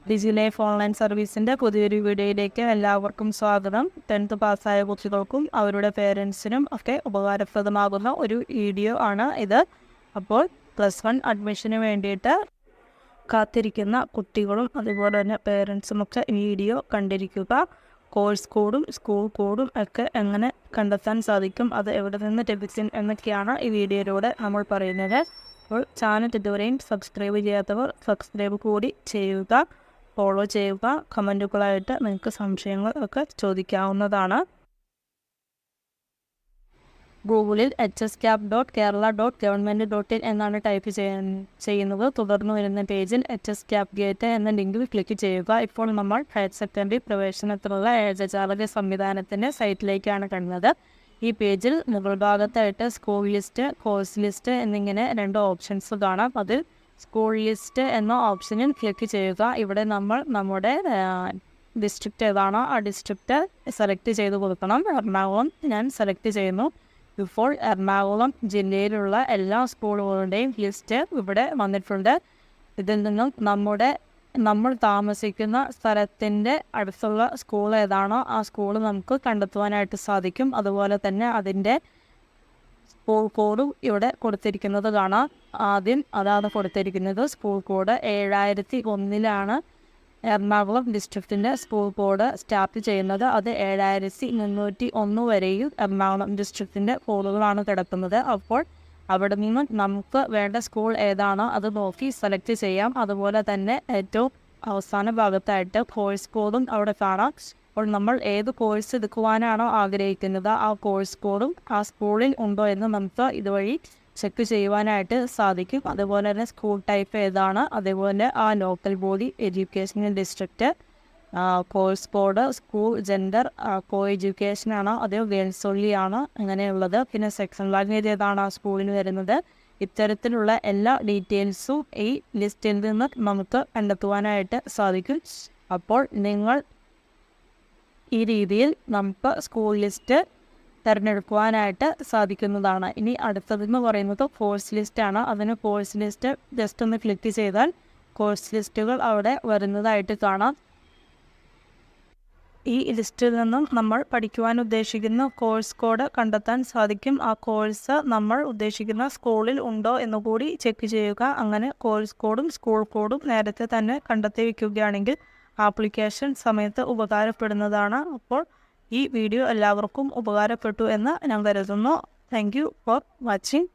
ഡിജി life online സർവീസിൻ്റെ പുതിയൊരു വീഡിയോയിലേക്ക് എല്ലാവർക്കും സ്വാഗതം. 10th പാസ്സായ കുട്ടികൾക്കും അവരുടെ പേരൻസിനും ഒക്കെ ഉപകാരപ്രദമാകുന്ന ഒരു വീഡിയോ ആണ് ഇത്. അപ്പോൾ +1 അഡ്മിഷന് വേണ്ടിയിട്ട് കാത്തിരിക്കുന്ന കുട്ടികളും അതുപോലെ തന്നെ പേരൻസും ഒക്കെ വീഡിയോ കണ്ടിരിക്കുക. കോഴ്സ് കോഡും സ്കൂൾ കോഡും ഒക്കെ എങ്ങനെ കണ്ടെത്താൻ സാധിക്കും, അത് എവിടെ നിന്ന് ലഭിക്കും എന്നൊക്കെയാണ് ഈ വീഡിയോയിലൂടെ നമ്മൾ പറയുന്നത്. അപ്പോൾ ചാനൽ ഇതുവരെയും സബ്സ്ക്രൈബ് ചെയ്യാത്തവർ സബ്സ്ക്രൈബ് കൂടി ചെയ്യുക, ഫോളോ ചെയ്യുക. കമൻറ്റുകളായിട്ട് നിങ്ങൾക്ക് സംശയങ്ങൾ ഒക്കെ ചോദിക്കാവുന്നതാണ്. ഗൂഗിളിൽ hscap.kerala.government.in എന്നാണ് ടൈപ്പ് ചെയ്യുന്നത്. തുടർന്ന് വരുന്ന പേജിൽ HSCAP ഗേറ്റ് എന്ന ലിങ്കിൽ ക്ലിക്ക് ചെയ്യുക. ഇപ്പോൾ നമ്മൾ ഹയർ സെക്കൻഡറി പ്രവേശനത്തിനുള്ള ഏജചാലക സംവിധാനത്തിൻ്റെ സൈറ്റിലേക്കാണ് കാണുന്നത്. ഈ പേജിൽ മുകൾ ഭാഗത്തായിട്ട് സ്കൂൾ ലിസ്റ്റ്, കോഴ്സ് ലിസ്റ്റ് എന്നിങ്ങനെ 2 ഓപ്ഷൻസ് കാണാം. അതിൽ സ്കൂൾ ലിസ്റ്റ് എന്ന ഓപ്ഷനിൽ ക്ലിക്ക് ചെയ്യുക. ഇവിടെ നമ്മൾ നമ്മുടെ ഡിസ്ട്രിക്റ്റ് ഏതാണോ ആ ഡിസ്ട്രിക്റ്റ് സെലക്ട് ചെയ്ത് കൊടുക്കണം. എറണാകുളം ഞാൻ സെലക്ട് ചെയ്യുന്നു. ഇപ്പോൾ എറണാകുളം ജില്ലയിലുള്ള എല്ലാ സ്കൂളുകളുടെയും ലിസ്റ്റ് ഇവിടെ വന്നിട്ടുണ്ട്. ഇതിൽ നിന്നും നമ്മൾ താമസിക്കുന്ന സ്ഥലത്തിൻ്റെ അടുത്തുള്ള സ്കൂൾ ഏതാണോ ആ സ്കൂൾ നമുക്ക് കണ്ടെത്തുവാനായിട്ട് സാധിക്കും. അതുപോലെ തന്നെ അതിൻ്റെ സ്കൂൾ കോഡും ഇവിടെ കൊടുത്തിരിക്കുന്നത് കാണാം. ആദ്യം അതാണ് കൊടുത്തിരിക്കുന്നത്. സ്കൂൾ കോഡ് 7001 എറണാകുളം ഡിസ്ട്രിക്റ്റിൻ്റെ സ്കൂൾ കോഡ് സ്റ്റാർട്ട് ചെയ്യുന്നത്. അത് 7301 വരെയും എറണാകുളം ഡിസ്ട്രിക്റ്റിൻ്റെ കോഡുകളാണ് കിടക്കുന്നത്. അപ്പോൾ അവിടെ നിന്ന് നമുക്ക് വേണ്ട സ്കൂൾ ഏതാണോ അത് നോക്കി സെലക്ട് ചെയ്യാം. അതുപോലെ തന്നെ ഏറ്റവും അവസാന ഭാഗത്തായിട്ട് കോഴ്സ് കോഡും അവിടെ കാണാം. അപ്പോൾ നമ്മൾ ഏത് കോഴ്സ് എടുക്കുവാനാണോ ആഗ്രഹിക്കുന്നത് ആ കോഴ്സ് കോഡും ആ സ്കൂളിൽ ഉണ്ടോ എന്ന് നമുക്ക് ഇതുവഴി ചെക്ക് ചെയ്യുവാനായിട്ട് സാധിക്കും. അതുപോലെ തന്നെ സ്കൂൾ ടൈപ്പ് ഏതാണ്, അതേപോലെ ആ local body, educational district, course code, school gender, co education ആണോ അതോ ഗേൾസ് ഒൺലി ആണോ അങ്ങനെയുള്ളത്, പിന്നെ സെക്ഷൻ ലാംഗ്വേജ് ഏതാണ് ആ സ്കൂളിന് വരുന്നത്. ഇത്തരത്തിലുള്ള എല്ലാ ഡീറ്റെയിൽസും ഈ ലിസ്റ്റിൽ നിന്ന് നമുക്ക് കണ്ടെത്തുവാനായിട്ട് സാധിക്കും. അപ്പോൾ നിങ്ങൾ ഈ രീതിയിൽ നമുക്ക് സ്കൂൾ ലിസ്റ്റ് തിരഞ്ഞെടുക്കുവാനായിട്ട് സാധിക്കുന്നതാണ്. ഇനി അടുത്തതെന്ന് പറയുന്നത് കോഴ്സ് ലിസ്റ്റാണ്. അതിന് കോഴ്സ് ലിസ്റ്റ് ജസ്റ്റ് ഒന്ന് ക്ലിക്ക് ചെയ്താൽ കോഴ്സ് ലിസ്റ്റുകൾ അവിടെ വരുന്നതായിട്ട് കാണാം. ഈ ലിസ്റ്റിൽ നിന്നും നമ്മൾ പഠിക്കുവാൻ ഉദ്ദേശിക്കുന്ന കോഴ്സ് കോഡ് കണ്ടെത്താൻ സാധിക്കും. ആ കോഴ്സ് നമ്മൾ ഉദ്ദേശിക്കുന്ന സ്കൂളിൽ ഉണ്ടോ എന്നുകൂടി ചെക്ക് ചെയ്യുക. അങ്ങനെ കോഴ്സ് കോഡും സ്കൂൾ കോഡും നേരത്തെ തന്നെ കണ്ടെത്തി വയ്ക്കുകയാണെങ്കിൽ ആപ്ലിക്കേഷൻ സമയത്ത് ഉപകാരപ്പെടുന്നതാണ്. അപ്പോൾ ഈ വീഡിയോ എല്ലാവർക്കും ഉപകാരപ്പെട്ടു എന്ന് ഞാൻ കരുതുന്നു. Thank you for watching.